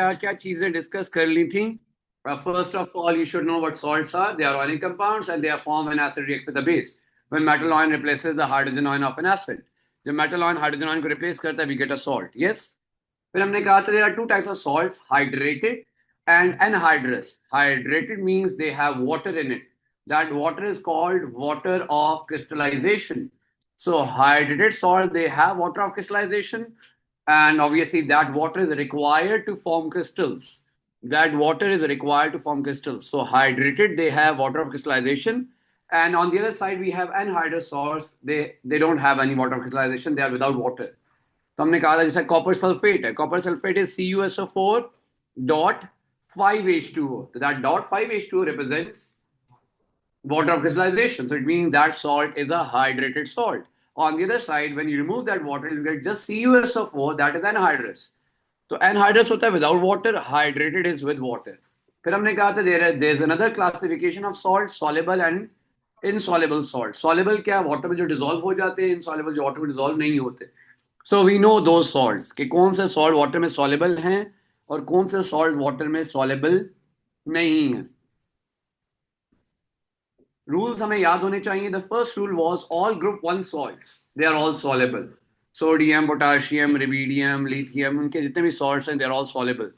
क्या क्या चीजें डिस्कस कर ली थी. First of all, you should know what salts are. They are ionic compounds and they are formed when acid reacts with a base. When metal ion replaces the hydrogen ion of an acid. जब metal ion hydrogen ion को replace करता है, we get a salt. Yes. फिर हमने कहा था there are two types of salts, hydrated and anhydrous. Hydrated means they have water in it. That water is called water of crystallization. So hydrated salt, they have water of crystallization, and obviously that water is required to form crystals. That water is required to form crystals. So hydrated, they have water of crystallization, and on the other side we have anhydrous salts. They don't have any water of crystallization. They are without water. तो हमने कहा था जैसे copper sulphate है. Copper sulphate is CuSO4 dot 5H2O. So that dot 5H2O represents water of crystallization. So it means that salt is a hydrated salt. On the other side, when you remove that water, you get just CuSO4, that is anhydrous. तो anhydrous होता है without water, hydrated is with water. फिर हमने कहा था there is another classification of salt, soluble and insoluble salt. Soluble क्या, water में जो dissolve हो जाते हैं, insoluble जो water में dissolve नहीं होते. So we know those salts कि कौन से salt water में soluble हैं और कौन से salt water में soluble नहीं है. Rules हमें याद होने चाहिए. The first rule was all group 1 salts, they are all soluble. Sodium, potassium, rubidium, lithium, उनके जितने भी salts हैं, they are all soluble.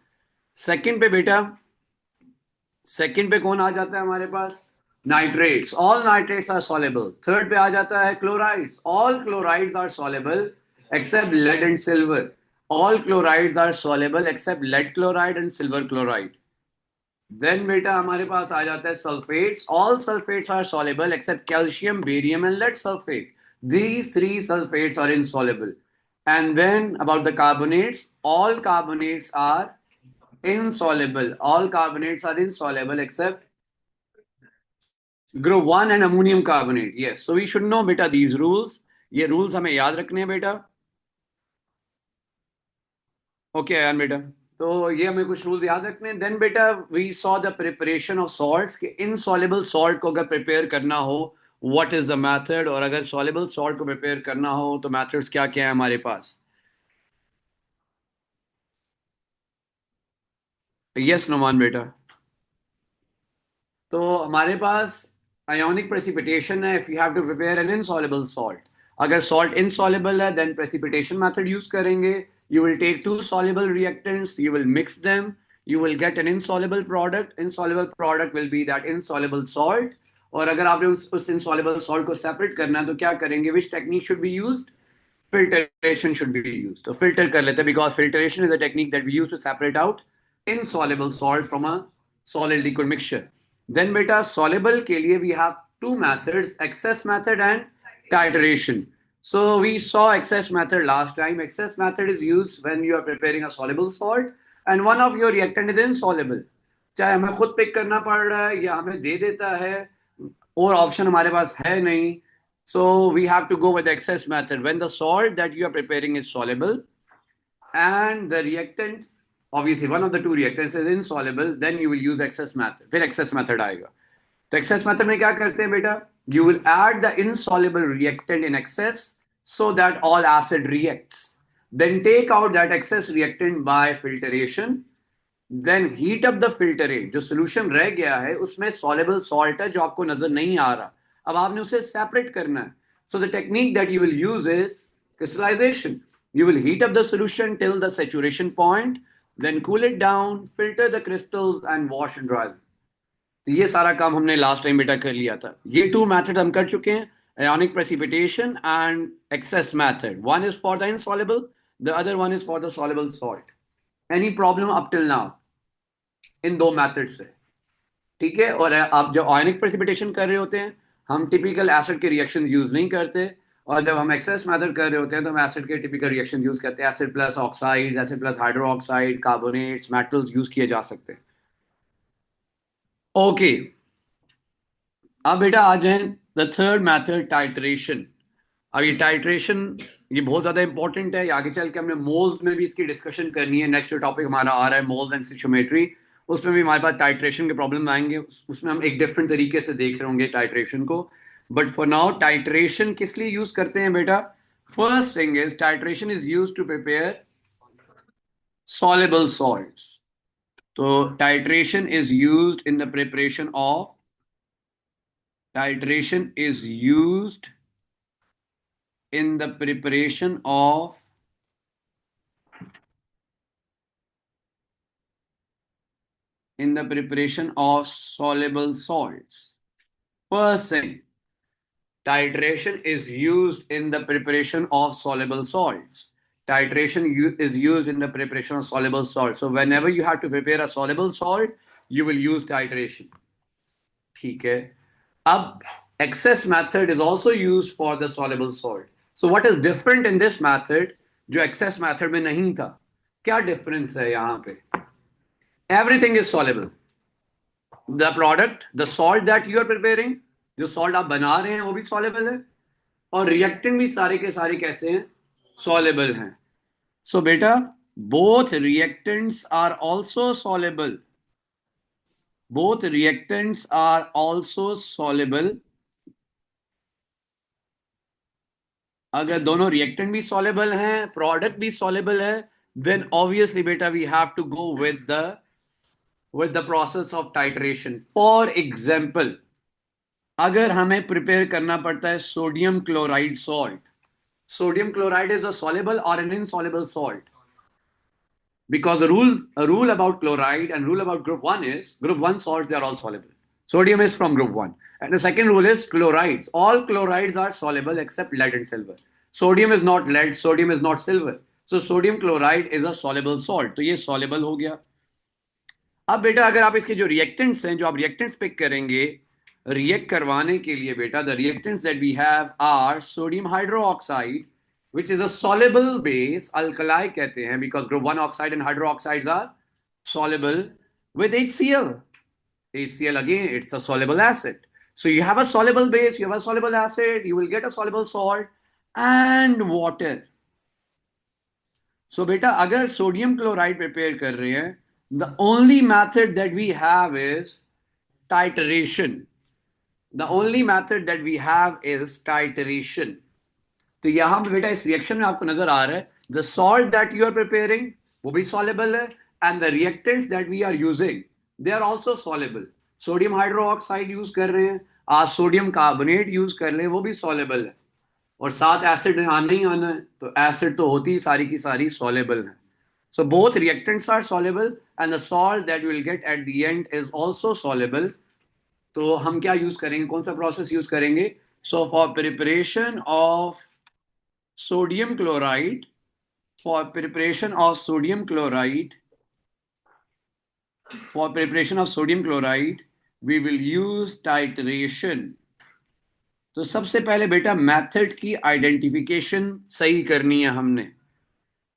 Second पे बेटा, second पे कौन आ जाता है हमारे पास? Nitrates. All nitrates are soluble. Third पे आ जाता है chlorides. All chlorides are soluble except lead and silver. All chlorides are soluble except lead chloride and silver chloride. Then बेटा हमारे पास आ जाता है sulfates. All sulfates are soluble except calcium, barium and lead sulfate. These three sulfates are insoluble. And then about the carbonates, all carbonates are insoluble. All carbonates are insoluble except group 1 and ammonium carbonate. Yes, so we should know बेटा these rules. ये rules हमें याद रखने हैं बेटा. Okay Ayan बेटा, तो ये हमें कुछ रूल्स याद रखने हैं. देन बेटा we saw the preparation of salts कि इनसॉल्युबल सॉल्ट को अगर प्रिपेयर करना हो व्हाट इज द मेथड, और अगर सॉल्युबल सॉल्ट को प्रिपेयर करना हो तो मेथड्स क्या क्या है हमारे पास. यस नुमान बेटा, तो हमारे पास आयोनिक प्रेसिपिटेशन है. If you have to prepare an insoluble salt, अगर सॉल्ट इनसॉल्युबल है देन प्रेसिपिटेशन मेथड यूज करेंगे. You will take two soluble reactants, you will mix them, you will get an insoluble product. Insoluble product will be that insoluble salt. और अगर आपने उस insoluble salt को separate करना है तो क्या करेंगे? Which technique should be used? Filtration should be used. तो filter कर लेते हैं because filtration is a technique that we use to separate out insoluble salt from a solid liquid mixture. Then बेटा soluble के लिए we have two methods, excess method and titration. So we saw excess method last time. Excess method is used when you are preparing a soluble salt and one of your reactant is insoluble. चाहे हमें खुद pick करना पड़ रहा है या हमें दे देता है, और ऑप्शन हमारे पास है नहीं. So we have to go with the excess method. When the salt that you are preparing is soluble and the reactant, obviously one of the two reactants is insoluble, then you will use excess method. फिर excess method आएगा. तो excess method में क्या करते हैं बेटा? You will add the insoluble reactant in excess so that all acid reacts. Then take out that excess reactant by filtration. Then heat up the filtrate. जो solution रह गया है उसमें soluble salt है जो आपको नजर नहीं आ रहा. अब आपने उसे separate करना है. So the technique that you will use is crystallization. You will heat up the solution till the saturation point, then cool it down, filter the crystals and wash and dry them. ये सारा काम हमने last time बेटा कर लिया था. ये to method हम कर चुके हैं, ionic precipitation and excess method. One is for the insoluble, the other one is for the soluble salt. Any problem up till now इन दो मेथड से? ठीक है. और आप जब ionic precipitation कर रहे होते हैं हम टिपिकल एसिड के रिएक्शन यूज नहीं करते, और जब हम एक्सेस मेथड कर रहे होते हैं तो हम एसिड के टिपिकल रिएक्शन यूज करते हैं. Acid plus oxide, acid plus hydro oxide, carbonates, metals use किए जा सकते हैं. ओके अब बेटा आ जाए द थर्ड मेथड, टाइट्रेशन. अब ये टाइट्रेशन ये बहुत ज्यादा इंपॉर्टेंट है. आगे चल के हमने मोल्स में भी इसकी डिस्कशन करनी है. नेक्स्ट टॉपिक हमारा आ रहा है मोल्स एंड स्टोइचियोमेट्री. उसमें भी हमारे पास टाइट्रेशन के प्रॉब्लम आएंगे. उसमें हम एक डिफरेंट तरीके से देख रहे होंगे टाइट्रेशन को. बट फॉर नाउ टाइट्रेशन किस लिए यूज करते हैं बेटा? First thing is titration is use to prepare soluble salts. तो titration is used in the preparation of titration is used in the preparation of soluble salts. First thing, titration is used in the preparation of soluble salts. Is used in the preparation of soluble salt. So whenever you have to prepare a soluble salt, you will use titration. ठीक है. अब excess method is also used for the soluble salt. So what is different in this method जो excess method में नहीं था? क्या difference है यहाँ पे? Everything is soluble. The product, the salt that you are preparing, जो salt आप बना रहे हैं वो भी soluble है और reactant भी सारे के सारे कैसे हैं? Soluble हैं. So बेटा, both reactants are also soluble. Both reactants are also soluble. अगर दोनों रिएक्टेंट भी सॉलेबल हैं, प्रोडक्ट भी सॉलेबल है, देन ऑब्वियसली बेटा we have to go with the process of titration. For example, अगर हमें प्रिपेयर करना पड़ता है sodium chloride salt. Sodium chloride is a soluble और an insoluble salt. Because a rule about chloride and rule about group 1 is group 1 salts, they are all soluble. Sodium is from group 1. And the second rule is chlorides. All chlorides are soluble except lead and silver. Sodium is not lead, sodium is not silver. So sodium chloride is a soluble salt. तो ये soluble हो गया. अब बेटा अगर आप इसके जो रिएक्टेंट्स हैं, जो आप रिएक्टेंट्स पिक करेंगे रिएक्ट करवाने के लिए बेटा, the reactants that we have are sodium hydroxide which is a soluble base, alkali कहते हैं, because group 1 oxide and hydroxides are soluble with HCl. HCl again, it's a soluble acid. So you have a soluble base, you have a soluble acid, you will get a soluble salt and water. So बेटा अगर sodium chloride prepare कर रहे हैं, the only method that we have is titration. The only method that we have is titration. तो यहां पे बेटा इस रिएक्शन में आपको नजर आ रहा है the salt that you are preparing वो भी सॉलेबल है and the reactants that we are using they are also soluble. Sodium hydroxide use कर रहे हैं, आज सोडियम कार्बोनेट यूज कर ले, वो भी सॉलेबल है और साथ एसिड आना ही आना है, तो एसिड तो होती ही सारी की सारी सॉलेबल है. So both reactants are soluble and the salt that will get at the end is also soluble. तो हम क्या यूज करेंगे, कौन सा प्रोसेस यूज करेंगे? So for preparation of sodium chloride, for preparation of sodium chloride, we will use titration. तो सबसे पहले बेटा मेथड की आइडेंटिफिकेशन सही करनी है, हमने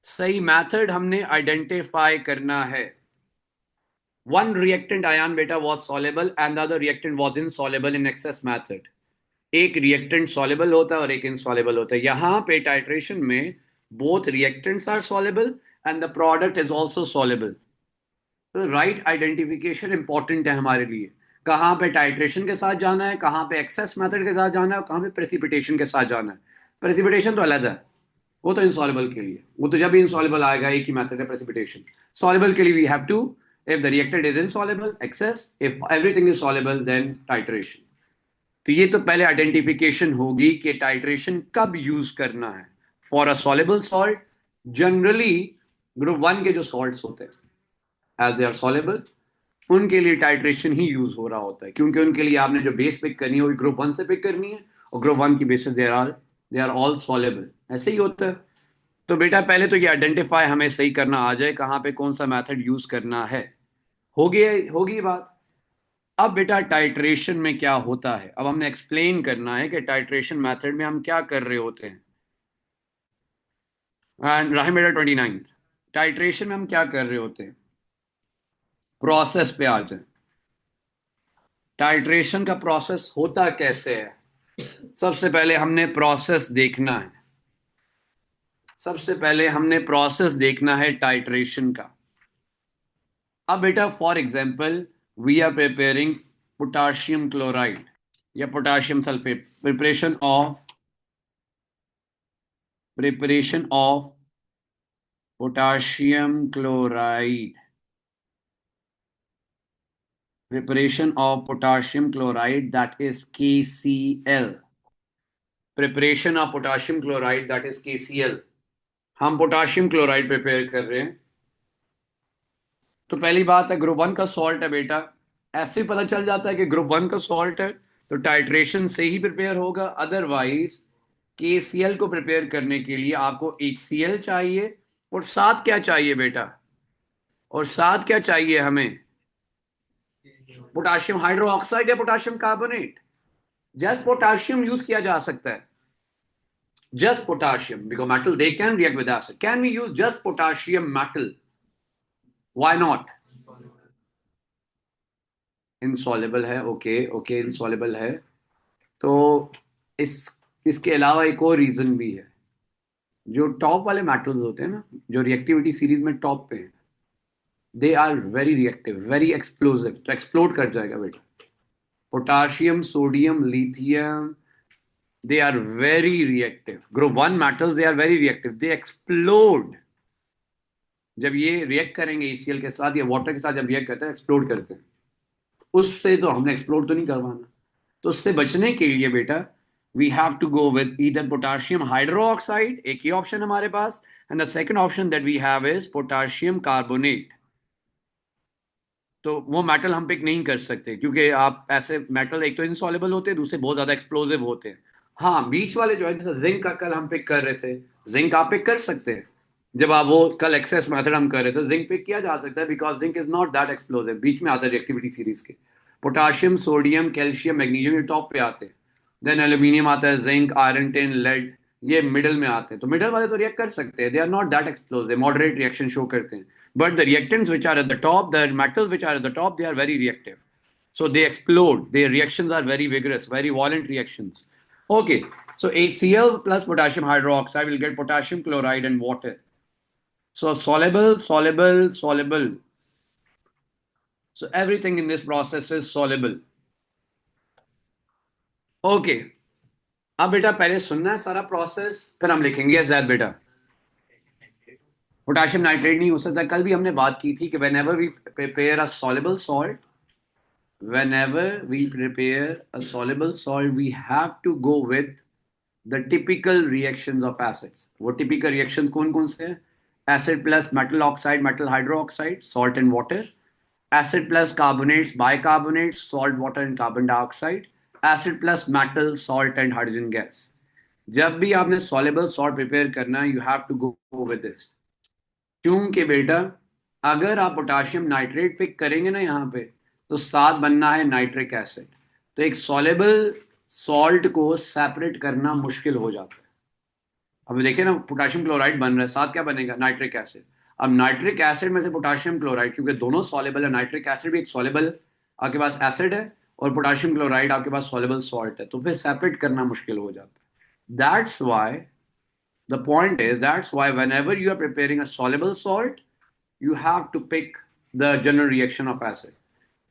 सही मेथड हमने आइडेंटिफाई करना है. One reactant ion beta was soluble and the other reactant was insoluble in excess method. एक रिएक्टेंट सॉलेबल होता है और एक इनसॉलेबल होता है. यहां पे टाइट्रेशन में both reactants are soluble and the product is also soluble. तो राइट आइडेंटिफिकेशन इंपॉर्टेंट है हमारे लिए. कहां पे टाइट्रेशन के साथ जाना है, कहां पे एक्सेस मेथड के साथ जाना है और कहां पे प्रेसिपिटेशन के साथ जाना है. प्रेसिपिटेशन तो अलग है, वो तो इनसॉलेबल के लिए, वो तो जब भी इनसॉलेबल आएगा एक ही मेथड है प्रेसिपिटेशन. सॉलेबल के लिए we have to, if the reactant is insoluble excess, if everything is soluble then titration. तो ये तो पहले आइडेंटिफिकेशन होगी कि टाइट्रेशन कब यूज करना है. For a soluble salt generally group 1 के जो सॉल्ट्स होते हैं एज दे आर सॉलेबल, उनके लिए टाइट्रेशन ही यूज हो रहा होता है, क्योंकि उनके लिए आपने जो बेस पिक करनी है वो ग्रुप 1 से पिक करनी है और ग्रुप 1 की basis they are all soluble. ऐसे ही होता है. तो बेटा पहले तो ये आइडेंटिफाई हमें सही करना आ जाए कहां पे कौन सा मेथड यूज करना है. होगी बात. अब बेटा टाइट्रेशन में क्या होता है, अब हमने एक्सप्लेन करना है कि टाइट्रेशन मेथड में हम क्या कर रहे होते हैं. एंड राहिम बेटा 29th, टाइट्रेशन में हम क्या कर रहे होते हैं. प्रोसेस पे आ जाए. टाइट्रेशन का प्रोसेस होता कैसे है, सबसे पहले हमने प्रोसेस देखना है. सबसे पहले हमने प्रोसेस देखना है टाइट्रेशन का. अब बेटा for example we are preparing potassium chloride या potassium sulphate. Preparation of potassium chloride. Preparation of potassium chloride, that is KCl. Preparation of potassium chloride, that is KCl. हम पोटाशियम क्लोराइड प्रिपेयर कर रहे हैं। तो पहली बात है, ग्रुप वन का सॉल्ट है बेटा। ऐसे ही पता चल जाता है कि ग्रुप वन का सॉल्ट है तो टाइट्रेशन से ही प्रिपेयर होगा। अदरवाइज KCl को प्रिपेयर करने के लिए आपको HCl चाहिए, और साथ क्या चाहिए बेटा, और साथ क्या चाहिए हमें? पोटाशियम हाइड्रो ऑक्साइड या potassium carbonate. Just potassium use किया जा सकता है, just potassium, because metal they can react with acid. Can we use just potassium metal? Why not? Insoluble है, ओके insoluble है। तो इस इसके अलावा एक और रीजन भी है। जो टॉप वाले मेटल्स होते हैं ना, जो रिएक्टिविटी सीरीज में टॉप पे हैं, they are very reactive, very explosive, तो एक्सप्लोड कर जाएगा बेटा। Potassium, sodium, lithium, they are very reactive. Group 1 metals, they are very reactive, they explode। जब ये रिएक्ट करेंगे ACl के साथ या वाटर के साथ, जब रिएक्ट करते हैं एक्सप्लोड करते हैं। उससे तो हमने एक्सप्लोड तो नहीं करवाना। तो उससे बचने के लिए बेटा we have to go with either potassium hydroxide, एक ही ऑप्शन हमारे पास, and the second option that we have is potassium carbonate. तो वो मेटल हम पिक नहीं कर सकते, क्योंकि आप ऐसे मेटल एक तो इनसॉल्युबल होते हैं, दूसरे बहुत ज्यादा एक्सप्लोसिव होते हैं। हाँ, बीच वाले जो है, जैसे जिंक का कल हम पिक कर रहे थे, जिंक आप पिक कर सकते हैं। जब आप वो कल एक्सेस मेथड हम कर रहे थे, जिंक पिक किया जा सकता है, because zinc is not that explosive. बीच में आता है रिएक्टिविटी सीरीज के। पोटाशियम, सोडियम, कैल्शियम, मैग्नीशियम ये टॉप पे आते हैं। देन एल्यूमिनियम आता है, जिंक, आयरन, टिन, लेड ये मिडल में आते हैं। तो मिडल वाले तो रिएक्ट कर सकते हैं, they are not that explosive, moderate reaction show करते हैं। But the reactants which are at the top, the metals which are at the top, they are very reactive. So they explode. Their reactions are very vigorous, very violent reactions. Okay, so HCl plus potassium hydroxide will get potassium chloride and water. So soluble, soluble, soluble. So everything in this process is soluble. Okay. अब बेटा पहले सुनना है सारा process, फिर हम लिखेंगे। Yes Zaid बेटा, पोटेशियम नाइट्रेट नहीं हो सकता। कल भी हमने बात की थी कि whenever we prepare a soluble salt, whenever we prepare a soluble salt, we have to go with the typical reactions of acids। वो typical reactions कौन कौन से हैं? Acid plus metal oxide, metal hydroxide, salt and water। Acid plus carbonates, bicarbonates, salt, water and carbon dioxide। Acid plus metal, salt and hydrogen gas। जब भी आपने soluble salt prepare करना, you have to go with this। क्योंकि बेटा अगर आप potassium nitrate pick करेंगे ना यहाँ पे, तो साथ बनना है नाइट्रिक एसिड। तो एक सॉलेबल सॉल्ट को सेपरेट करना मुश्किल हो जाता है। अब देखिए ना, पोटाशियम क्लोराइड बन रहा है, साथ क्या बनेगा? Nitric acid. अब नाइट्रिक एसिड में से पोटाशियम क्लोराइड, क्योंकि दोनों सॉलेबल है, नाइट्रिक एसिड भी एक सॉलेबल आपके पास एसिड है, और पोटाशियम क्लोराइड आपके पास सॉलेबल सॉल्ट है, तो फिर सेपरेट करना मुश्किल हो जाता है। That's why the point is, that's why whenever you are preparing a soluble salt, you have to pick the general reaction of acid।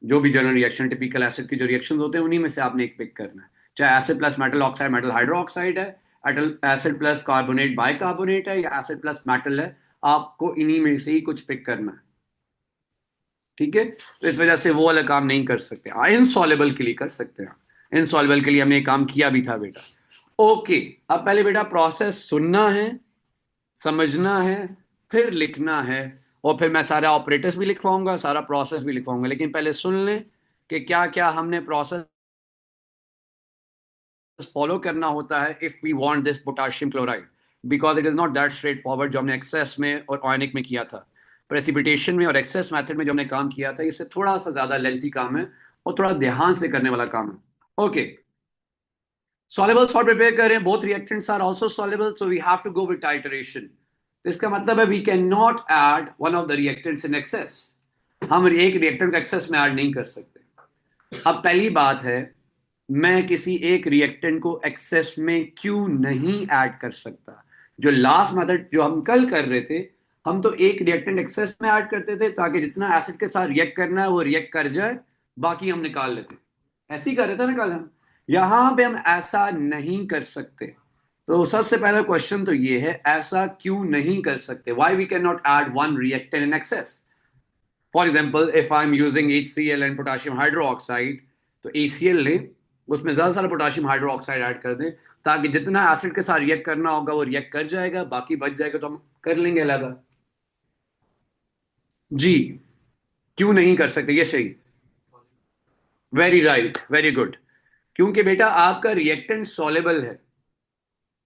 जो भी जनरल रिएक्शन, टिपिकल एसिड की जो रिएक्शंस होते हैं, उन्हीं में से आपने एक पिक करना है। चाहे acid plus metal oxide, metal hydroxide है, एसिड प्लस कार्बोनेट, बाइकार्बोनेट है, या एसिड प्लस मेटल है, आपको इन्हीं में से ही कुछ पिक करना है। ठीक है, तो इस वजह से वो वाला काम नहीं कर सकते। इनसॉल्युबल के लिए कर सकते हैं। इनसॉल्युबल के लिए हमने काम किया भी था बेटा। ओके, अब पहले बेटा प्रोसेस सुनना है, समझना है, फिर लिखना है, और फिर मैं सारे ऑपरेटर्स भी लिखवाऊंगा, सारा प्रोसेस भी लिखवाऊंगा। लेकिन पहले सुन लें कि क्या क्या हमने प्रोसेस फॉलो करना होता है if we want this potassium chloride, because it is not that straightforward जो हमने एक्सेस में और आयनिक में किया था। प्रेसिपिटेशन में और एक्सेस मेथड में जो हमने काम किया था, इससे थोड़ा सा ज्यादा लेंथी काम है और थोड़ा ध्यान से करने वाला काम है। ओके, soluble salt प्रिपेयर कर रहे हैं, both reactants are also soluble, so we have to go with titration। तो इसका मतलब है we cannot add one of the reactants in excess। हम एक रिएक्टेंट को एक्सेस में ऐड नहीं कर सकते। अब पहली बात है, मैं किसी एक रिएक्टेंट को एक्सेस में क्यों नहीं ऐड कर सकता? जो लास्ट मेथड जो हम कल कर रहे थे, हम तो एक रिएक्टेंट एक्सेस में ऐड करते थे ताकि जितना एसिड के साथ रिएक्ट करना है वो रिएक्ट कर जाए, बाकी हम निकाल लेते। ऐसे ही कर रहे थे ना कल हम। यहां पे हम ऐसा नहीं कर सकते। तो सबसे पहला क्वेश्चन तो ये है, ऐसा क्यों नहीं कर सकते? Why we can not add one reactant in excess? For example if I am using HCl and potassium hydroxide, तो ACl लें, उसमें ज़्यादा सारा पोटाशियम हाइड्रोक्साइड ऐड कर दें, ताकि जितना एसिड के साथ रिएक्ट करना होगा वो रिएक्ट कर जाएगा, बाकी बच जाएगा तो हम कर लेंगे अलग। जी, क्यों नहीं कर सकते, ये सही, वेरी राइट, वेरी गुड। क्योंकि बेटा आपका रिएक्टेंट सॉलेबल है।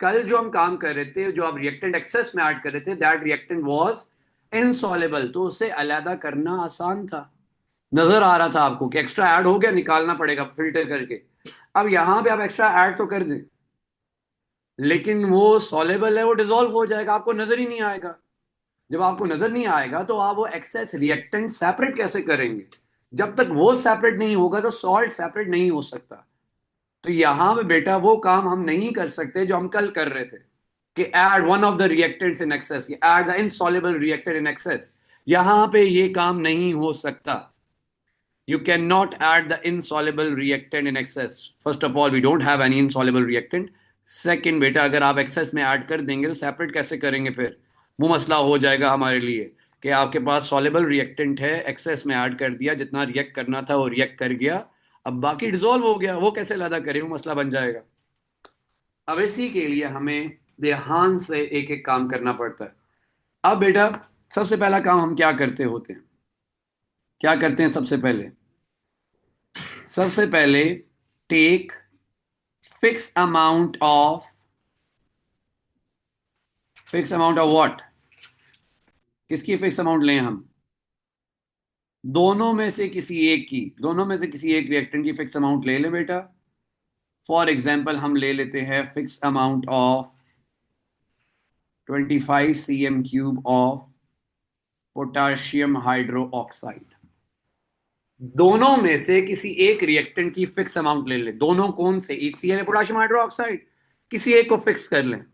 कल जो हम काम कर रहे थे, जो आप रिएक्टेंट एक्सेस में ऐड कर रहे थे, दैट रिएक्टेंट वाज इनसॉलेबल, तो उसे अलग करना आसान था। नजर आ रहा था आपको कि एक्स्ट्रा ऐड हो गया, निकालना पड़ेगा फिल्टर करके। अब यहां पे आप एक्स्ट्रा ऐड तो कर दें, लेकिन वो सॉलेबल है, वो डिसॉल्व हो जाएगा, आपको नजर ही नहीं आएगा। जब आपको नजर नहीं आएगा तो आप वो एक्सेस रिएक्टेंट सेपरेट कैसे करेंगे? जब तक वो सेपरेट नहीं होगा तो सॉल्ट सेपरेट नहीं हो सकता। तो यहां पे बेटा वो काम हम नहीं कर सकते जो हम कल कर रहे थे, कि add one of the reactants in excess, add the insoluble reactant in access. यहां पे ये काम नहीं हो सकता। You cannot add the insoluble reactant in excess. First of all, we don't have any insoluble reactant. Second, बेटा अगर आप एक्सेस में ऐड कर देंगे तो सेपरेट कैसे करेंगे? फिर वो मसला हो जाएगा हमारे लिए कि आपके पास सॉल्युबल रिएक्टेंट है, एक्सेस में ऐड कर दिया, जितना रिएक्ट करना था वो रिएक्ट कर गया, अब बाकी डिसॉल्व हो गया, वो कैसे अलग करें? वो मसला बन जाएगा। अब इसी के लिए हमें ध्यान से एक एक काम करना पड़ता है। अब बेटा सबसे पहला काम हम क्या करते होते हैं? क्या करते हैं सबसे पहले? सबसे पहले take fix amount of what? किसकी फिक्स अमाउंट लें हम? दोनों में से किसी एक रिएक्टेंट की फिक्स अमाउंट ले लें बेटा। फॉर एग्जाम्पल हम ले लेते हैं fix amount of 25 cm³ of potassium hydroxide. दोनों में से किसी एक रिएक्टेंट की फिक्स अमाउंट ले लें। दोनों कौन से? HCl है, पोटाशियम हाइड्रोक्साइड, किसी एक को फिक्स कर लें।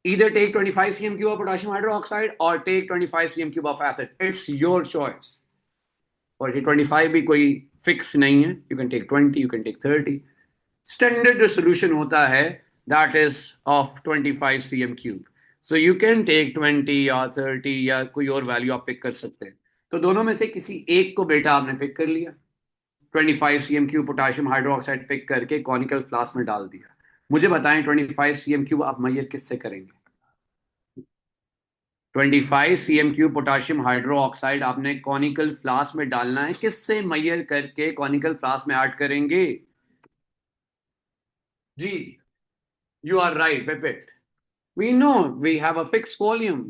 Either take 25 cm³ of potassium hydroxide or take 25 cm³ of acid. It's your choice. और ये 25 भी कोई फिक्स नहीं है, you can take 20, you can take 30. Standard solution होता है that is of 25 cm³. So you can take 20 या 30 या कोई और वैल्यू आप पिक कर सकते हैं। तो दोनों में से किसी एक को बेटा आपने पिक कर लिया, 25 cm³ पोटाशियम हाइड्रोक्साइड पिक करके कॉनिकल फ्लास्क में डाल दिया। मुझे बताएं 25 cm³ आप मैयर किससे करेंगे? 25 cm³ पोटाशियम हाइड्रोक्साइड आपने कॉनिकल फ्लास्क में डालना है, किससे मैयर करके कॉनिकल फ्लास्क में ऐड करेंगे? जी, you are right pipette. We know we have a fix volume.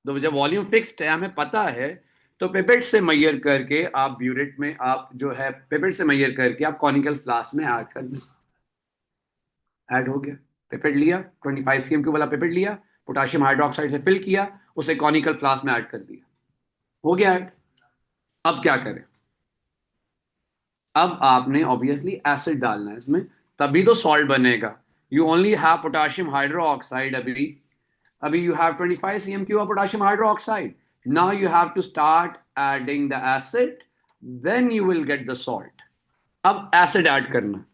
तो जब वॉल्यूम फिक्स्ड है, हमें पता है, तो पिपेट से मैयर करके आप ब्यूरेट में, आप जो है पिपेट से मैयर करके आप कॉनिकल फ्लास्क में ऐड कर दें। ऐड हो गया, पिपेट लिया, 25 cm³ वाला पिपेट लिया, पोटाशियम हाइड्रोक्साइड से फिल किया, उसे कॉनिकल फ्लास्क में ऐड कर दिया, हो गया ऐड। अब क्या करें? अब आपने ऑब्वियसली एसिड डालना है इसमें, तभी तो सॉल्ट बनेगा। You only have potassium hydroxide, अभी अभी you have 25 cm³ of potassium hydroxide. Now you have to start adding the acid, then you will get the salt. अब एसिड ऐड करना।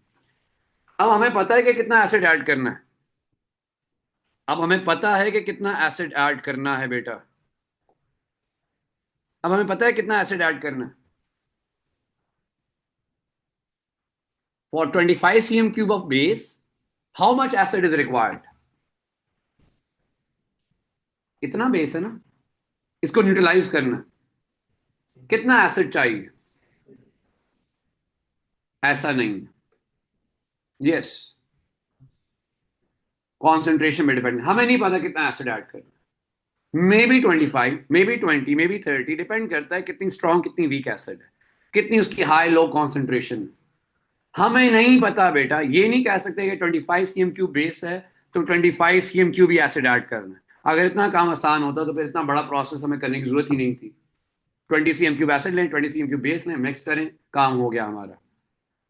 अब हमें पता है कि कितना एसिड ऐड करना है। अब हमें पता है कि कितना एसिड ऐड करना है बेटा। अब हमें पता है कितना एसिड ऐड करना है। For 25 cm³ of base, how much acid is required? इतना बेस है ना, इसको न्यूट्रलाइज करना, कितना एसिड चाहिए? ऐसा नहीं है, यस, कॉन्सेंट्रेशन में डिपेंड। हमें नहीं पता कितना एसिड ऐड करना, may be 25, may be 20, may be 30, depend करता है कितनी स्ट्रॉन्ग कितनी वीक एसिड है, कितनी उसकी हाई लो कॉन्सेंट्रेशन। हमें नहीं पता बेटा, ये नहीं कह सकते कि 25 cm³ बेस है तो 25 cm³ भी एसिड ऐड करना है। अगर इतना काम आसान होता तो फिर इतना बड़ा प्रोसेस हमें करने की जरूरत ही नहीं थी। 20 cm³ एसिड लें, 20 cm³ बेस लें, मिक्स करें, काम हो गया हमारा।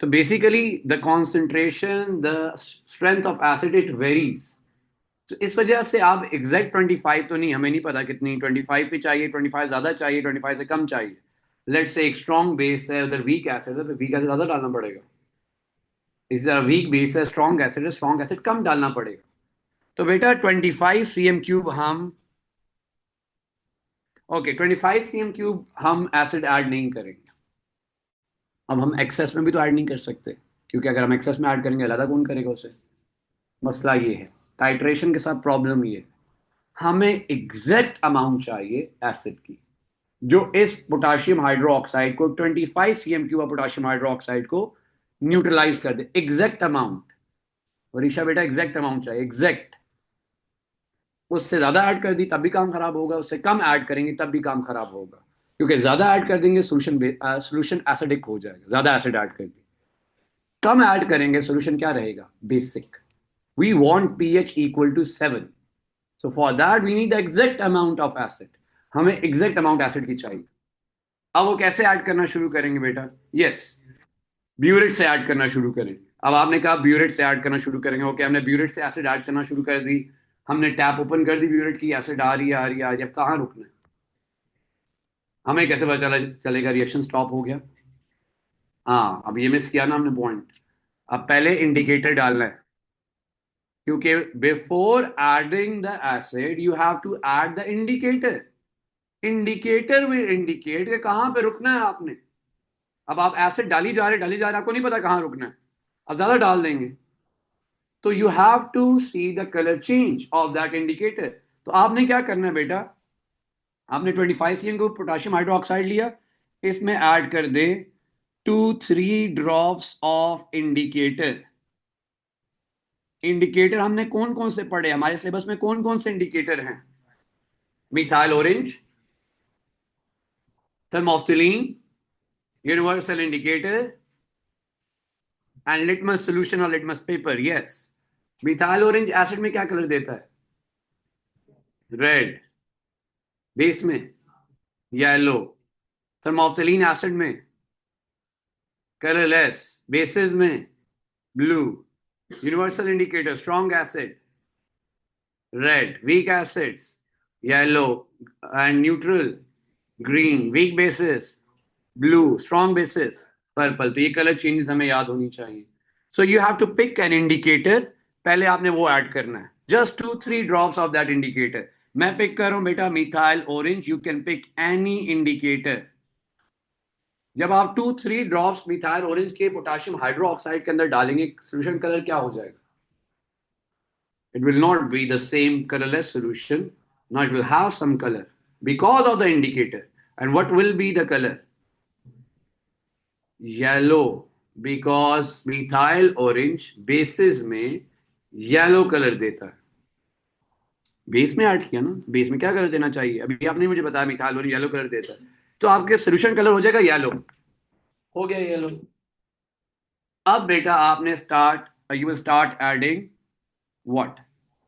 तो basically the concentration, the strength of acid, it varies. तो इस वजह से आप एग्जैक्ट 25 तो नहीं, हमें नहीं पता कितनी 25 पे चाहिए, 25 ज्यादा चाहिए, 25 से कम चाहिए। लेट्स से एक स्ट्रॉन्ग बेस है, उधर वीक एसिड है, तो वीक एसिड ज्यादा डालना पड़ेगा। इसी तरह वीक बेस है, स्ट्रॉन्ग एसिड कम डालना पड़ेगा। तो बेटा 25 cm³ हम ओके 25 cm क्यूब हम एसिड ऐड नहीं करेंगे। अब हम एक्सेस में भी तो ऐड नहीं कर सकते, क्योंकि अगर हम एक्सेस में ऐड करेंगे अलग कौन करेगा उसे। मसला ये है, टाइट्रेशन के साथ प्रॉब्लम ये है, हमें एग्जैक्ट अमाउंट चाहिए एसिड की जो इस पोटाशियम हाइड्रोक्साइड को 25 cm क्यूब पोटाशियम हाइड्रोक्साइड को न्यूट्रलाइज कर दे। एग्जैक्ट अमाउंट, वरीशा बेटा एग्जैक्ट अमाउंट चाहिए, एग्जैक्ट। उससे ज्यादा ऐड कर दी तब भी काम खराब होगा, उससे कम ऐड करेंगे तब भी काम खराब होगा, क्योंकि ज्यादा ऐड कर देंगे सोल्यूशन एसिडिक हो जाएगा, ज्यादा एसिड ऐड कर दी। कम ऐड करेंगे सोल्यूशन क्या रहेगा, basic. We want pH equal to 7, so for that we need the exact amount of acid. हमें एग्जैक्ट अमाउंट एसिड की चाहिए। अब वो कैसे ऐड करना शुरू करेंगे बेटा, यस, ब्यूरेट से ऐड करना शुरू करें। अब आपने कहा ब्यूरेट से ऐड करना शुरू करेंगे, ओके हमने ब्यूरेट से एसिड ऐड करना शुरू कर दी, हमने टैप ओपन कर दी ब्यूरेट की, एसिड आ रही है आ रही है आ रही है। अब कहाँ रुकना है, हमें कैसे पता चलेगा रिएक्शन स्टॉप हो गया। हाँ अब ये मिस किया ना हमने पॉइंट। अब पहले इंडिकेटर डालना है, क्योंकि before adding the acid you have to add the indicator. Indicator will indicate कि कहाँ पे रुकना है आपने। अब आप एसिड डाली जा रहे आपको नहीं पता कहाँ रुकना है, अब ज्यादा डाल देंगे तो you have to see the colour change of that indicator. तो आपने क्या करना है बेटा, आपने 25 cm को पोटाशियम हाइड्रोक्साइड लिया, इसमें ऐड कर दे 2-3 ड्रॉप्स ऑफ इंडिकेटर। इंडिकेटर हमने कौन कौन से पढ़े, हमारे सिलेबस में कौन कौन से इंडिकेटर हैं, methyl orange, phenolphthalein, universal indicator and litmus solution और litmus paper. Yes, methyl orange acid में क्या कलर देता है, रेड, बेस में येलो, थर्मोफ्थिलीन एसिड में कलरलेस, बेसिस में blue, universal indicator strong acid red, weak acids yellow and neutral green, weak bases blue, strong bases purple. तो ये colour changes हमें याद होनी चाहिए। So you have to pick an indicator, पहले आपने वो ऐड करना है, just 2-3 drops of that indicator. मैं पिक कर रहा हूं बेटा methyl orange, you can pick any indicator. जब आप 2-3 ड्रॉप्स मिथाइल ऑरेंज के पोटाशियम हाइड्रोक्साइड के अंदर डालेंगे, सोल्यूशन कलर क्या हो जाएगा, it will not be the same colorless solution. Now it will have some color because of the indicator. And what will be the color, yellow, because methyl orange bases में yellow colour देता है। Base में add किया ना, base में क्या colour देना चाहिए, अभी आपने मुझे बताया मिथाइल ऑरेंज येलो कलर देता है, तो आपके सोल्यूशन कलर हो जाएगा येलो, हो गया येलो। अब बेटा आपने start, you will start adding what,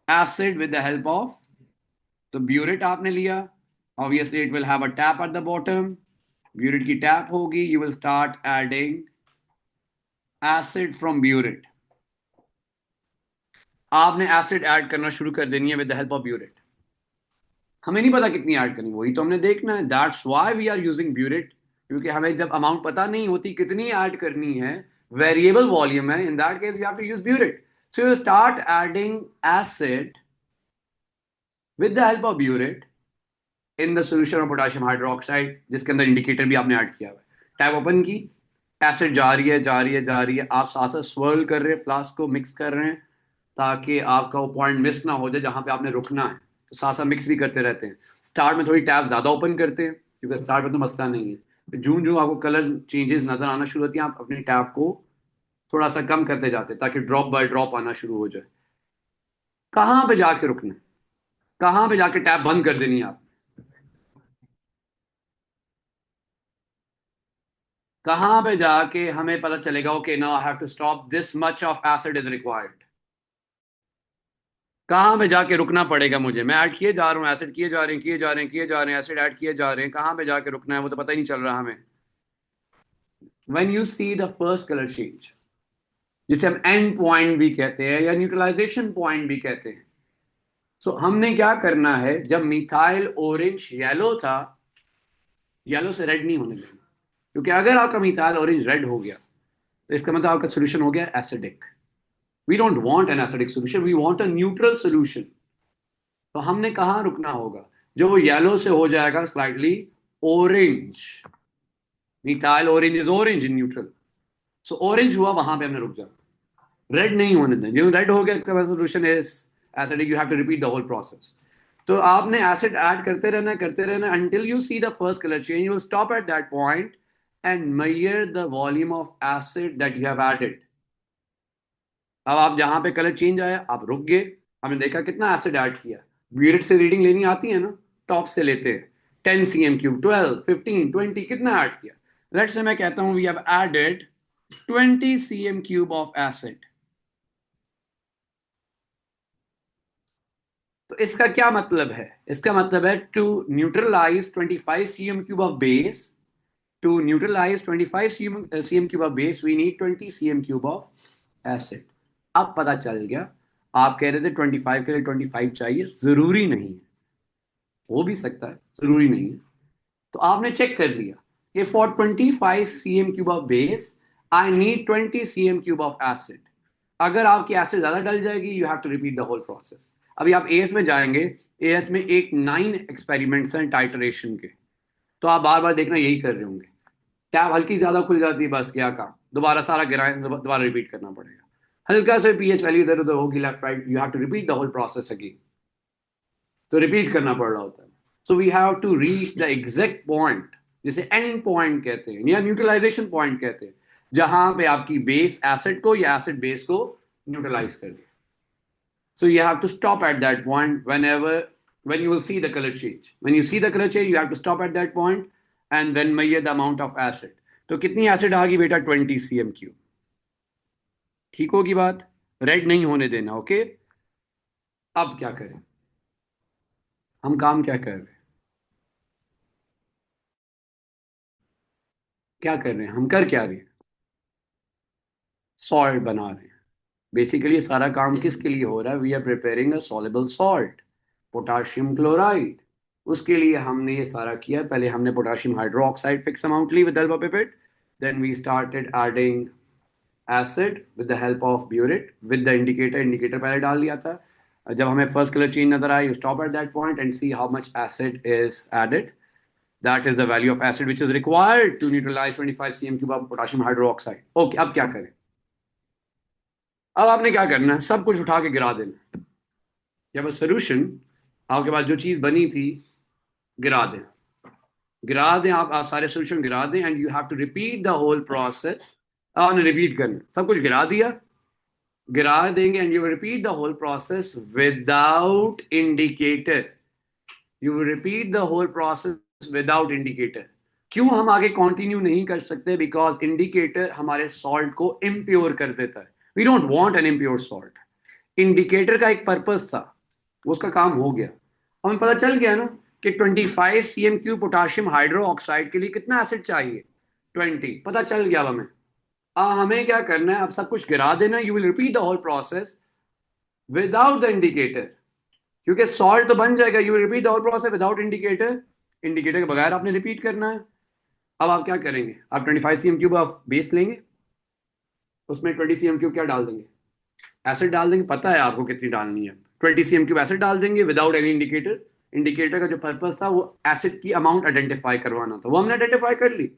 acid with the help of, तो ब्यूरेट आपने लिया, obviously it will have a tap at the bottom, burette की टैप होगी, you will start adding acid from burette. आपने acid add करना शुरू कर देनी है with the help of burette. हमें नहीं पता कितनी ऐड करनी, वही तो हमने देखना है, that's why we are using burette, क्योंकि हमें जब अमाउंट पता नहीं होती कितनी ऐड करनी है, वेरिएबल वॉल्यूम है, in that case we have to use burette. So you start adding acid with the help of burette in the solution of potassium hydroxide, जिसके अंदर इंडिकेटर भी आपने ऐड किया हुआ है। टैप ओपन की, एसिड जा रही है जा रही है जा रही है, आप साथ साथ स्वर्ल कर रहे हैं, फ्लास्क को मिक्स कर रहे हैं ताकि आपका वो पॉइंट मिस ना हो जाए जहां पे आपने रुकना है, तो साथ साथ मिक्स भी करते रहते हैं। स्टार्ट में थोड़ी टैप ज्यादा ओपन करते हैं, क्योंकि स्टार्ट में तो मसला नहीं है, तो जूं जूं आपको कलर चेंजेस नजर आना शुरू होती है, आप अपनी टैप को थोड़ा सा कम करते जाते हैं ताकि ड्रॉप बाय ड्रॉप आना शुरू हो जाए। कहाँ पे जाके रुकना है, कहाँ पे जाके टैप बंद कर देनी है आप, कहाँ पे जाके हमें पता चलेगा okay now I have to stop, this much of acid is required. कहाँ पे जाके रुकना पड़ेगा मुझे, मैं ऐड किए जा रहा हूँ, एसिड किए जा रहे हैं किए जा रहे हैं किए जा रहे हैं, एसिड ऐड किए जा रहे हैं, कहाँ पे जाके रुकना है वो तो पता ही नहीं चल रहा हमें। When you see the first colour change, जिसे हम एंड पॉइंट भी कहते हैं या न्यूट्रलाइजेशन पॉइंट भी कहते हैं, सो हमने क्या करना है, जब मिथाइल ऑरेंज येलो था, येलो से रेड नहीं होने देना, क्योंकि अगर आपका मिथाइल ऑरेंज रेड हो गया तो इसका मतलब आपका सोल्यूशन हो गया acidic. We don't want an acidic solution, we want a neutral solution. तो हमने कहाँ रुकना होगा, जो वो येलो से हो जाएगा slightly orange. Methyl orange is orange in neutral. So orange हुआ, वहां पे हमने रुक जाना, रेड नहीं होने दें। जो रेड हो गया इसका solution is acidic, you have to repeat the whole process. तो आपने एसिड ऐड करते रहना until you see the first colour change. You will stop at that point and measure the volume of acid that you have added. अब आप जहां पे colour change आया आप रुक गए, हमने देखा कितना एसिड ऐड किया। ब्यूरेट से रीडिंग लेनी आती है ना, टॉप से लेते हैं, 10 cm³ 12 15 20 कितना ऐड किया। लेट्स से मैं कहता हूं we have added 20 cm³ of acid. तो इसका क्या मतलब है? इसका मतलब है to neutralise 25 cm³ of base, to neutralise 25 cm³ of base we need 20 cm³ of acid. अब पता चल गया। आप कह रहे थे 25 के लिए 25 चाहिए, जरूरी नहीं है, हो भी सकता है, जरूरी नहीं है। तो आपने चेक कर लिया कि for 25 cm³ of base I need 20 cm³ of acid. अगर आपकी एसिड ज्यादा डल जाएगी you have to repeat the whole process. अभी आप एएस में जाएंगे, एएस में 9 एक्सपेरिमेंट्स हैं टाइटरेशन के। तो आप बार बार देखना यही कर रहे होंगे, टैब हल्की ज्यादा खुल जाती है, बस क्या काम, दोबारा सारा गिराएं, दोबारा रिपीट करना पड़ेगा। हल्का से पीएच वैल्यू इधर उधर होगी left right, you have to repeat the whole process again. तो रिपीट करना पड़ रहा होता है। So we have to reach the exact point, जिसे एंड पॉइंट कहते हैं या न्यूट्रलाइजेशन पॉइंट कहते हैं, जहां पे आपकी बेस एसिड को या एसिड बेस को न्यूट्रलाइज कर दे। So you have to stop at that point when you will see the color change. When you see the color change, you have to stop at that point and then measure the amount of acid. तो कितनी acid आ गई बेटा? 20 cm³। ठीक होगी बात? Red नहीं होने देना, ओके। अब क्या करें? हम काम क्या कर रहे हैं? क्या कर रहे हैं हम? कर क्या रहे हैं? सॉल्ट बना रहे हैं। बेसिकली सारा काम किसके लिए हो रहा है? We are preparing a soluble salt, potassium chloride. उसके लिए हमने ये सारा किया। पहले हमने पोटाशियम हाइड्रोक्साइड फिक्स अमाउंट ली with help of pipette, then we started adding acid with the help of burette with the indicator. Indicator पहले डाल दिया था। जब हमें फर्स्ट कलर चेंज नजर आया, you stop at that point and see how much acid is added. That is the value of acid which is required to neutralise 25 cm³ of potassium hydroxide. Okay, अब क्या करें? अब आपने क्या करना है? सब कुछ उठा के गिरा देना। जब सोल्यूशन आपके पास जो चीज बनी थी गिरा दें, गिरा दें। आप सारे सोल्यूशन गिरा दें and you have to repeat the whole process. आपने रिपीट करना, सब कुछ गिरा दिया, गिरा देंगे and you repeat the whole process without indicator. You repeat the whole process without indicator. क्यों हम आगे कंटिन्यू नहीं कर सकते? बिकॉज इंडिकेटर हमारे सॉल्ट को इम्प्योर कर देता है। We don't want an impure salt. Indicator का एक पर्पस था, उसका काम हो गया। हमें पता चल गया ना कि 25 cm³ पोटाशियम हाइड्रो ऑक्साइड के लिए कितना एसिड चाहिए? 20 पता चल गया हमें। हमें क्या करना है? अब सब कुछ गिरा देना। You will repeat the whole process without the indicator, क्योंकि सॉल्ट तो बन जाएगा। You will repeat the whole process without indicator. Indicator के बगैर आपने रिपीट करना है। अब आप क्या करेंगे? आप 25 cm³ ऑफ बेस लेंगे, उसमें 20 cm³ क्या डाल देंगे? एसिड डाल देंगे। पता है आपको कितनी डालनी है। 20 cm³ एसिड डाल देंगे विदाउट एनी इंडिकेटर। इंडिकेटर का जो पर्पस था वो एसिड की अमाउंट आइडेंटिफाई करवाना था, वो हमने आइडेंटिफाई कर ली।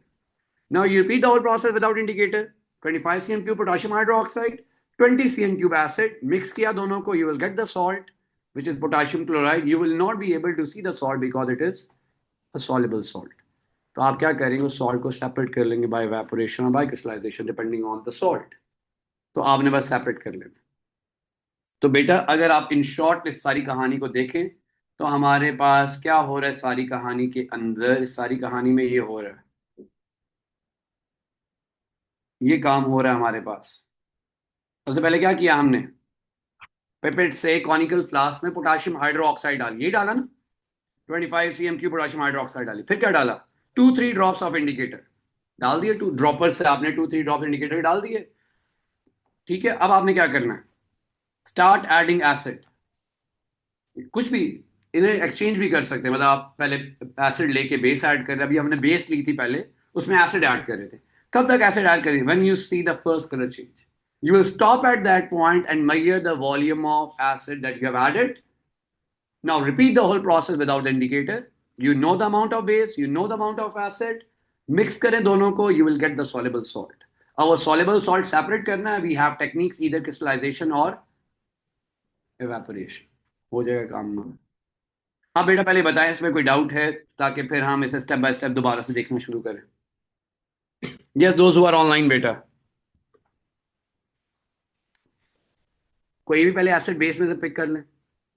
Now you repeat the whole process without indicator. 25 cm³ potassium hydroxide, 20 cm³ acid, mix किया दोनों को, you will get the salt which is potassium chloride. You will not be able to see the salt because it is a soluble salt. तो आप क्या करेंगे? उस salt को separate कर लेंगे बाय इवेपोरेशन और by crystallisation depending on the salt. तो आपने बस सेपरेट कर लेना। तो बेटा अगर आप इन शॉर्ट इस सारी कहानी को देखें तो हमारे पास क्या हो रहा है सारी कहानी के अंदर? इस सारी कहानी में ये हो रहा है, ये काम हो रहा है हमारे पास। सबसे पहले क्या किया हमने? पेपेट से कॉनिकल फ्लास्क में पोटाशियम हाइड्रो ऑक्साइड डाली, ये डाला ना, 25 cm³ पोटाशियम हाइड्रो ऑक्साइड डाली। फिर क्या डाला? 2-3 ड्रॉप्स ऑफ इंडिकेटर डाल दिए। 2 ड्रॉपर से आपने 2-3 ड्रॉप इंडिकेटर डाल दिए। ठीक है, अब आपने क्या करना है? Start adding acid. कुछ भी, इन्हें एक्सचेंज भी कर सकते हैं। मतलब आप पहले एसिड लेके बेस ऐड कर रहे हैं। अभी हमने बेस ली थी पहले, उसमें एसिड ऐड कर रहे थे। कब तक एसिड ऐड करेंगे? When you see the first colour change, you will stop at that point and measure the volume of acid that you have added. Now repeat the whole process without the indicator. You know the amount of base, you know the amount of acid. Mix करें दोनों को, you will get the soluble salt. Our soluble salt separate करना है. We have techniques either crystallization or evaporation. हो जाएगा काम में. हाँ बेटा पहले बताएं इसमें कोई डाउट है ताकि फिर हम इसे स्टेप बाय स्टेप दोबारा से देखना शुरू करें. Yes, those who are online बेटा. कोई भी पहले एसिड बेस में से पिक कर लें.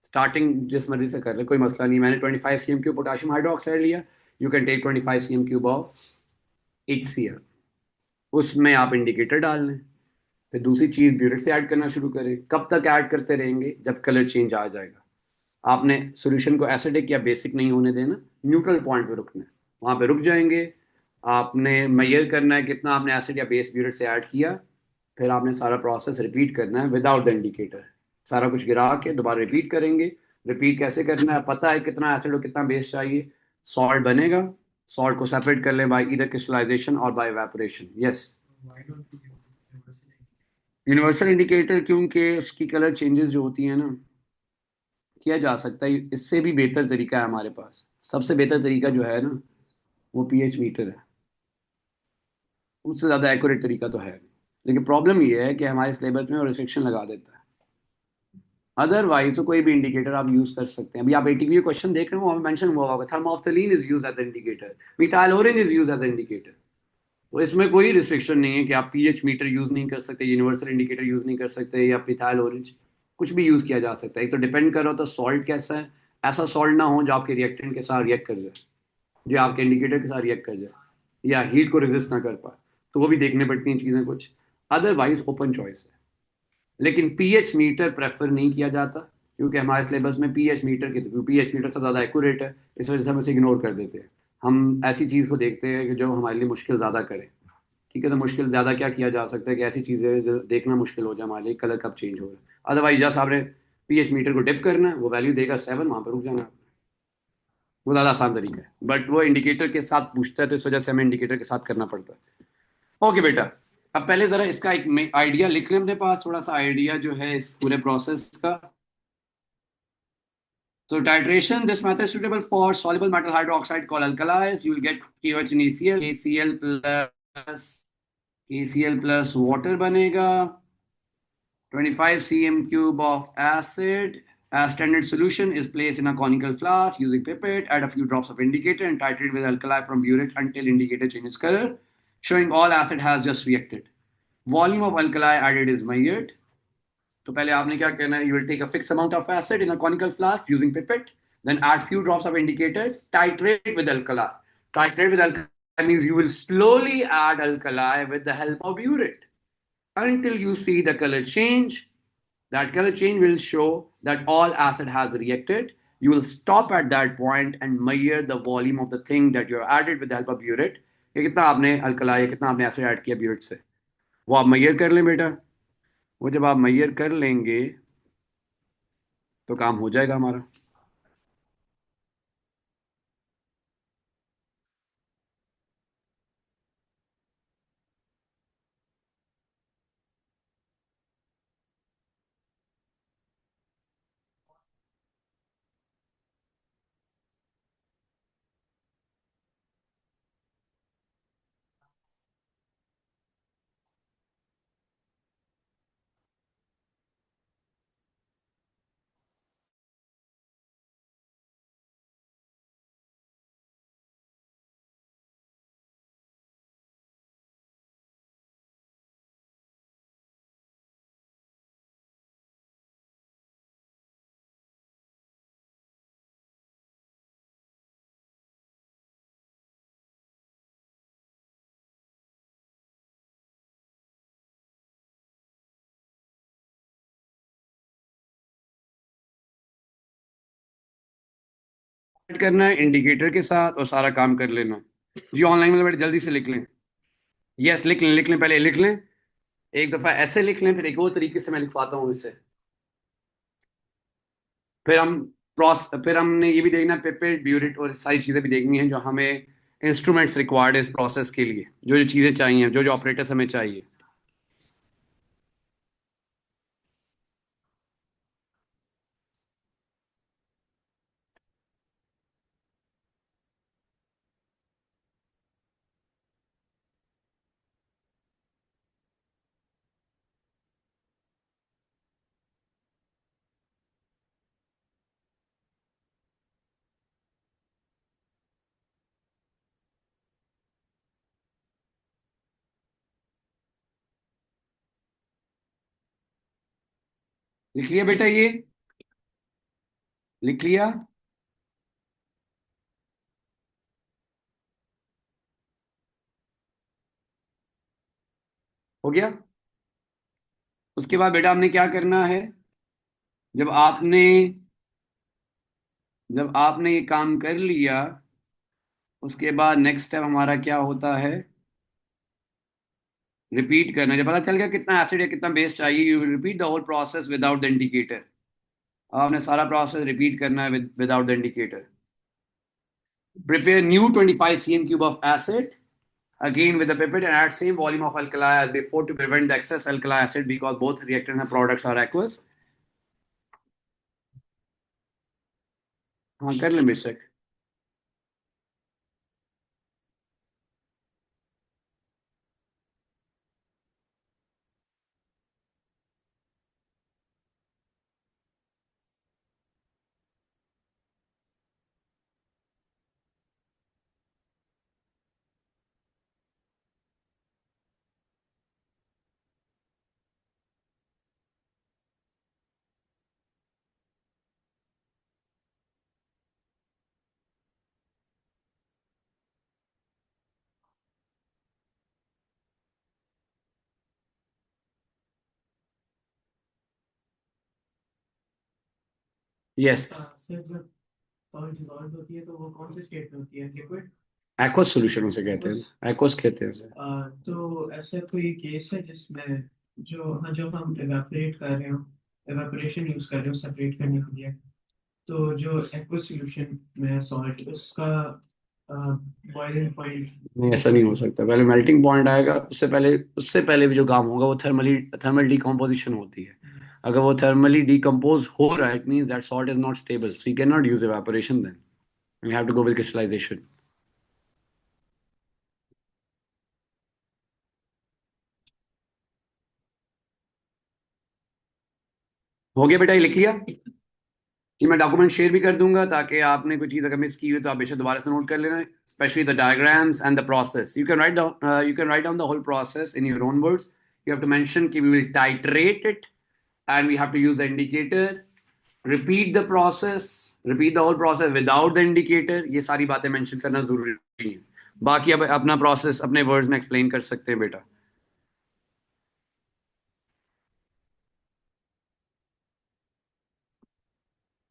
स्टार्टिंग जिस मर्जी से कर ले, कोई मसला नहीं. मैंने 25 cm क्यूब पोटाशियम हाइड्रोक्साइड लिया. You can take 25 cm cube of HCl. उसमें आप इंडिकेटर डाल लें. फिर दूसरी चीज ब्यूरेट से ऐड करना शुरू करें. कब तक ऐड करते रहेंगे? जब कलर चेंज आ जाएगा. आपने सॉल्यूशन को एसिडिक या बेसिक नहीं होने देना, न्यूट्रल पॉइंट पे रुकना है. वहां पे रुक जाएंगे. आपने मेजर करना है कितना आपने एसिड या बेस ब्यूरेट से ऐड किया. फिर आपने सारा प्रोसेस रिपीट करना है विदाउट द इंडिकेटर. सारा कुछ गिरा के दोबारा रिपीट करेंगे. रिपीट कैसे करना है? पता है कितना एसिड और कितना बेस चाहिए. सॉल्ट बनेगा. सॉल्ट को सेपरेट कर लें बाय ईदर क्रिस्टलाइजेशन और by evaporation. Yes. Universal indicator क्योंकि उसकी कलर चेंजेस जो होती हैं ना, किया जा सकता है. इससे भी बेहतर तरीका है हमारे पास. सबसे बेहतर तरीका जो है ना, वो पीएच मीटर है. उससे ज़्यादा एक्यूरेट तरीका तो है. लेकिन प्रॉब्लम ये है कि हमारे सिलेबस में वो रिस्ट्रिक्शन लगा देता है. अदरवाइज तो कोई भी इंडिकेटर आप यूज कर सकते हैं. अभी आप एटीपी क्वेश्चन देख रहे हो, वहां मेंशन हुआ होगा phenolphthalein is used as indicator, methyl orange is used as indicator. तो इसमें कोई रिस्ट्रिक्शन नहीं है कि आप पीएच मीटर यूज नहीं कर सकते, यूनिवर्सल इंडिकेटर यूज नहीं कर सकते, या मिथाइल ओरेंज. कुछ भी यूज किया जा सकता है. एक तो डिपेंड करो तो सॉल्ट कैसा है. ऐसा सॉल्ट ना हो जो आपके रिएक्टेंट के साथ रिएक्ट कर जाए, जो आपके इंडिकेटर के साथ रिएक्ट कर जाए, या हीट को रेजिस्ट ना कर पाए. तो वो भी देखने पड़ती हैं चीज़ें कुछ. अदरवाइज ओपन चॉइस है. लेकिन पीएच मीटर प्रेफर नहीं किया जाता क्योंकि हमारे सिलेबस में पीएच मीटर की, पीएच मीटर से ज़्यादा एक्यूरेट है, इस वजह से हम इसे इग्नोर कर देते हैं. हम ऐसी चीज़ को देखते हैं कि जो हमारे लिए मुश्किल ज़्यादा करे. ठीक है, तो मुश्किल ज़्यादा क्या किया जा सकता है कि ऐसी चीज़ें जो देखना मुश्किल हो जाए हमारे लिए, कलर कब चेंज हो रहा है. अदरवाइज जस्ट आपने पीएच मीटर को डिप करना है, वो वैल्यू देगा 7, वहाँ पर रुक जाना है. वो ज़्यादा आसान तरीका है. बट वो इंडिकेटर के साथ पूछता है तो इस वजह से हमें इंडिकेटर के साथ करना पड़ता है. ओके बेटा, अब पहले ज़रा इसका एक आइडिया लिख लें अपने पास, थोड़ा सा आइडिया जो है इस पूरे प्रोसेस का. So titration, this method is suitable for soluble metal hydroxide called alkalis. You will get KOH in ACl, ACl plus water बनेगा. 25 cm cube of acid as standard solution is placed in a conical flask using pipette. Add a few drops of indicator and titrate with alkali from burette until indicator changes color, showing all acid has just reacted. Volume of alkali added is measured. तो पहले आपने क्या करना है? You will take a fixed amount of acid in a conical flask using pipette, then add few drops of indicator, titrate with alkali. Titrate with alkali means you will slowly add alkali with the help of burette until you see the color change. That color change will show that all acid has reacted. You will stop at that point and measure the volume of the thing that you have added with the help of burette. कि कितना आपने alkali, कितना आपने acid add किया burette से, वो आप major कर लें बेटा. वो जब आप मेजर कर लेंगे तो काम हो जाएगा हमारा. करना है इंडिकेटर के साथ और सारा काम कर लेना. जी ऑनलाइन में बेटा जल्दी से लिख लें. यस लिख लें, लिख लें, पहले लिख लें. एक दफा ऐसे लिख लें, फिर एक और तरीके से मैं लिखवाता हूँ इसे. फिर हम फिर हमने ये भी देखना है पिपेट ब्यूरेट और सारी चीज़ें भी देखनी है जो हमें इंस्ट्रूमेंट्स रिक्वायर्ड है इस प्रोसेस के लिए, जो जो चीज़ें चाहिए, जो जो ऑपरेटर्स हमें चाहिए. लिख लिया बेटा, ये लिख लिया? हो गया? उसके बाद बेटा हमने क्या करना है? जब आपने जब आपने ये काम कर लिया, उसके बाद नेक्स्ट स्टेप हमारा क्या होता है? रिपीट करना। जब पता चल गया कितना एसिड या कितना बेस चाहिए, you will repeat the whole process without the indicator. आपने सारा प्रोसेस रिपीट करना है without the indicator. Prepare new 25 cm cube of acid again with a pipette and add same volume of alkali as before to prevent the excess alkali acid because both reactants and products are aqueous. हाँ कर लें बेशक। Yes. Sir जब salt dissolve होती है तो वो कौन से स्टेट में होती है, लिक्विड? एक्वस सोल्यूशन उसे कहते हैं, एक्वस कहते हैं उसे। तो ऐसा कोई केस है जिसमें जब हम एवेपोरेट कर रहे हो, एवेपोरेशन यूज कर रहे हो सेपरेट करने के लिए, तो जो एक्वस सॉल्यूशन में सॉल्ट उसका बॉइलिंग पॉइंट? नहीं, ऐसा नहीं हो सकता। पहले मेल्टिंग पॉइंट आएगा, उससे पहले भी जो काम होगा वो थर्मल डिकम्पोजिशन होती है। अगर वो थर्मली डिकम्पोज हो रहा है, it means that salt is not stable, so you can not use evaporation then. You have to go with crystallization. हो गया बेटा, ये लिख लिया? ये मैं डॉक्यूमेंट शेयर भी कर दूंगा, ताकि आपने कोई चीज़ अगर मिस की हुई तो आप बेशक दोबारा से नोट कर लेना, specially the diagrams and the process. You can write down the whole process in your own words. You have to mention कि we will titrate it and we have to use the indicator. Repeat the process, repeat the whole process without the indicator. ये सारी बातें mention करना जरूरी है। बाकी अब अपना प्रोसेस अपने वर्ड्स में एक्सप्लेन कर सकते हैं बेटा।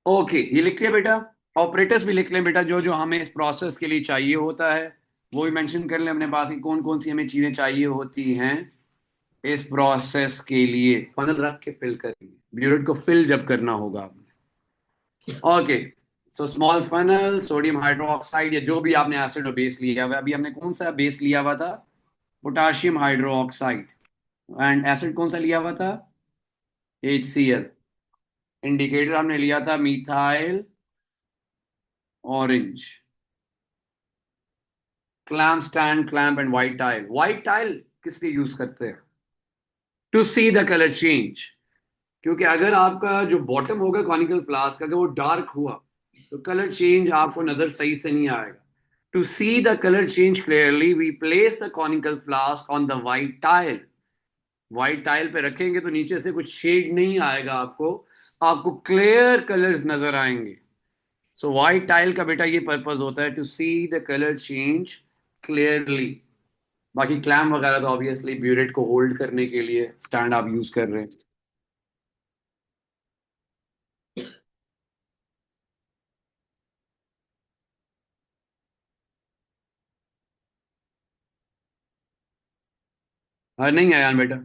ओके, ये लिख लिया बेटा? ऑपरेटर्स भी लिख लें बेटा, जो जो हमें इस प्रोसेस के लिए चाहिए होता है वो भी मेंशन कर लें अपने पास कि कौन कौन सी हमें चीजें चाहिए होती हैं इस प्रोसेस के लिए। फनल रख के फिल करेंगे, ब्यूरेट को फिल जब करना होगा आपने। Okay, so small funnel, sodium hydroxide या जो भी आपने एसिड और बेस लिया हुआ है। अभी हमने कौन सा बेस लिया हुआ था? Potassium hydroxide. एंड एसिड कौन सा लिया हुआ था? HCl। इंडिकेटर हमने लिया था methyl orange. Clamp stand, clamp and white tile. White tile किस लिए यूज करते हैं? To see the colour change. क्योंकि अगर आपका जो बॉटम होगा कॉनिकल फ्लास्क का, अगर वो डार्क हुआ तो कलर चेंज आपको नजर सही से नहीं आएगा। To see the colour change clearly we place the conical flask on the white tile. White tile पे रखेंगे तो नीचे से कुछ शेड नहीं आएगा आपको, आपको क्लियर कलर्स नजर आएंगे। सो वाइट टाइल का बेटा ये पर्पज होता है, to see the colour change clearly. बाकी क्लैम वगैरह तो ऑब्वियसली ब्यूरेट को होल्ड करने के लिए स्टैंड आप यूज कर रहे हैं। नहीं आया बेटा,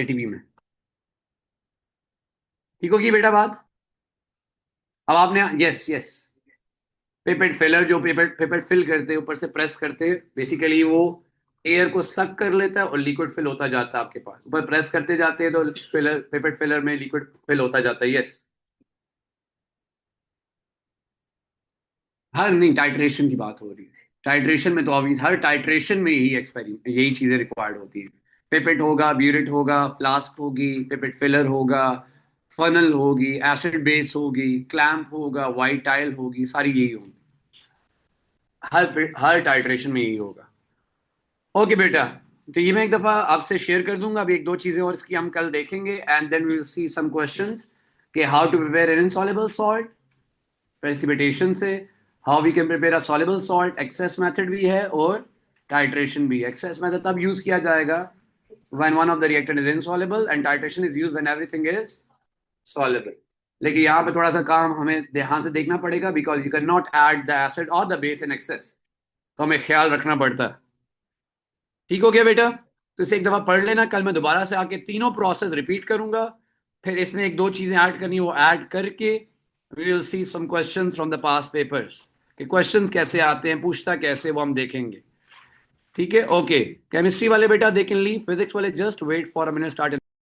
ATV में। ठीक होगी बेटा बात? अब आपने, यस यस, पेपेट फिलर, जो पेपेट पेपेट फिल करते हैं ऊपर से प्रेस करते हैं, बेसिकली वो एयर को सक कर लेता है और लिक्विड फिल होता जाता है आपके पास। ऊपर प्रेस करते जाते हैं तो फिलर, पेपेट फिलर में लिक्विड फिल होता जाता है। यस। हर नहीं, टाइट्रेशन की बात हो रही है। टाइट्रेशन में तो ऑब्वियस हर टाइट्रेशन में यही एक्सपेरिमेंट, यही चीजें रिक्वायर्ड होती है। पिपेट होगा, ब्यूरेट होगा, फ्लास्क होगी, पिपेट फिलर होगा, फनल होगी, एसिड बेस होगी, क्लैंप होगा, वाइट टाइल होगी, सारी यही होगी। हर टाइट्रेशन में यही होगा। ओके बेटा, तो ये मैं एक दफा आपसे शेयर कर दूंगा। अभी एक दो चीजें और इसकी हम कल देखेंगे and then we will see some questions. कि how to prepare an insoluble salt precipitation से, how we can prepare a soluble salt, excess method भी है और टाइट्रेशन भी। एक्सेस मेथड तब यूज किया जाएगा when one of the reactant is insoluble and titration is used when everything is soluble। लेकिन यहाँ पे थोड़ा सा काम हमें ध्यान से देखना पड़ेगा because you cannot add the acid or the base in excess, तो हमें ख्याल रखना पड़ता है। ठीक हो गया बेटा? तो इसे एक दफा पढ़ लेना, कल मैं दोबारा से आके तीनों प्रोसेस रिपीट करूंगा, फिर इसमें एक दो चीजें ऐड करनी वो ऐड करके we will see some questions from the past papers कि क्वेश्चंस कैसे आते हैं, पूछता कैसे, वो हम देखेंगे। ठीक है, ओके। केमिस्ट्री वाले बेटा दे कैन लीव, फिजिक्स वाले just wait for a minute, start